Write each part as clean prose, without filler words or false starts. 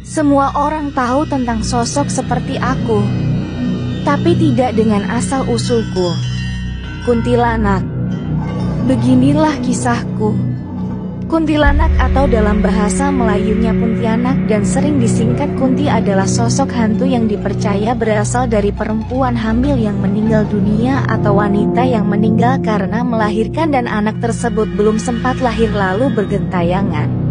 Semua orang tahu tentang sosok seperti aku, tapi tidak dengan asal-usulku. Kuntilanak. Beginilah kisahku. Kuntilanak atau dalam bahasa Melayunya Puntianak dan sering disingkat Kunti adalah sosok hantu yang dipercaya berasal dari perempuan hamil yang meninggal dunia atau wanita yang meninggal karena melahirkan dan anak tersebut belum sempat lahir lalu bergentayangan.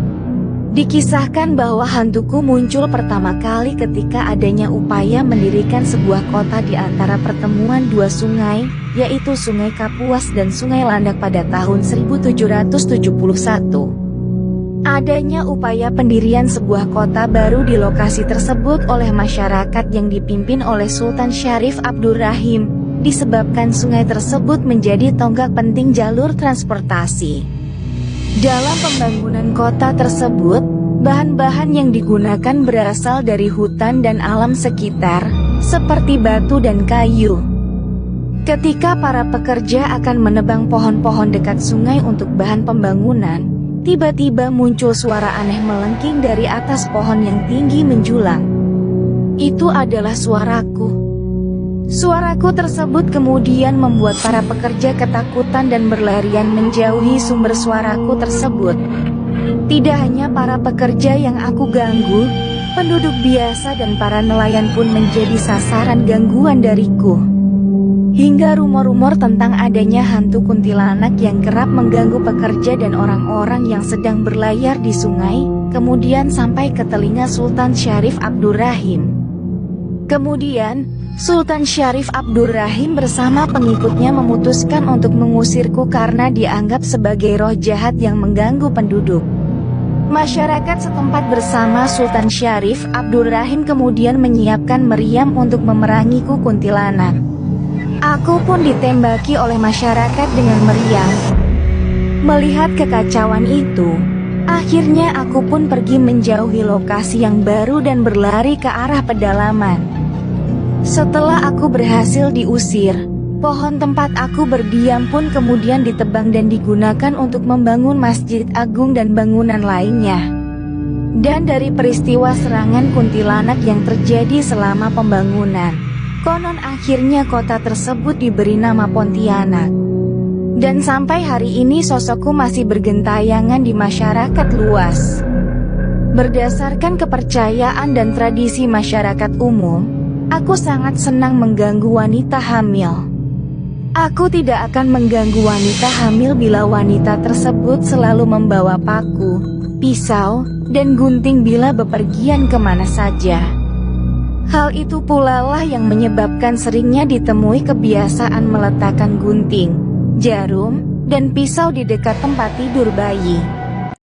Dikisahkan bahwa hantuku muncul pertama kali ketika adanya upaya mendirikan sebuah kota di antara pertemuan dua sungai, yaitu Sungai Kapuas dan Sungai Landak pada tahun 1771. Adanya upaya pendirian sebuah kota baru di lokasi tersebut oleh masyarakat yang dipimpin oleh Sultan Syarif Abdurrahim, disebabkan sungai tersebut menjadi tonggak penting jalur transportasi. Dalam pembangunan kota tersebut, bahan-bahan yang digunakan berasal dari hutan dan alam sekitar, seperti batu dan kayu. Ketika para pekerja akan menebang pohon-pohon dekat sungai untuk bahan pembangunan, tiba-tiba muncul suara aneh melengking dari atas pohon yang tinggi menjulang. Itu adalah suaraku. Suaraku tersebut kemudian membuat para pekerja ketakutan dan berlarian menjauhi sumber suaraku tersebut. Tidak hanya para pekerja yang aku ganggu, penduduk biasa dan para nelayan pun menjadi sasaran gangguan dariku. Hingga rumor-rumor tentang adanya hantu kuntilanak yang kerap mengganggu pekerja dan orang-orang yang sedang berlayar di sungai, kemudian sampai ke telinga Sultan Syarif Abdurrahim. Kemudian, Sultan Syarif Abdurrahim bersama pengikutnya memutuskan untuk mengusirku karena dianggap sebagai roh jahat yang mengganggu penduduk. Masyarakat setempat bersama Sultan Syarif Abdurrahim kemudian menyiapkan meriam untuk memerangiku kuntilanak. Aku pun ditembaki oleh masyarakat dengan meriam. Melihat kekacauan itu, akhirnya aku pun pergi menjauhi lokasi yang baru dan berlari ke arah pedalaman. Setelah aku berhasil diusir, pohon tempat aku berdiam pun kemudian ditebang dan digunakan untuk membangun masjid agung dan bangunan lainnya. Dan dari peristiwa serangan kuntilanak yang terjadi selama pembangunan, konon akhirnya kota tersebut diberi nama Pontianak. Dan sampai hari ini sosokku masih bergentayangan di masyarakat luas. Berdasarkan kepercayaan dan tradisi masyarakat umum, aku sangat senang mengganggu wanita hamil. Aku tidak akan mengganggu wanita hamil bila wanita tersebut selalu membawa paku, pisau, dan gunting bila bepergian kemana saja. Hal itu pula lah yang menyebabkan seringnya ditemui kebiasaan meletakkan gunting, jarum, dan pisau di dekat tempat tidur bayi.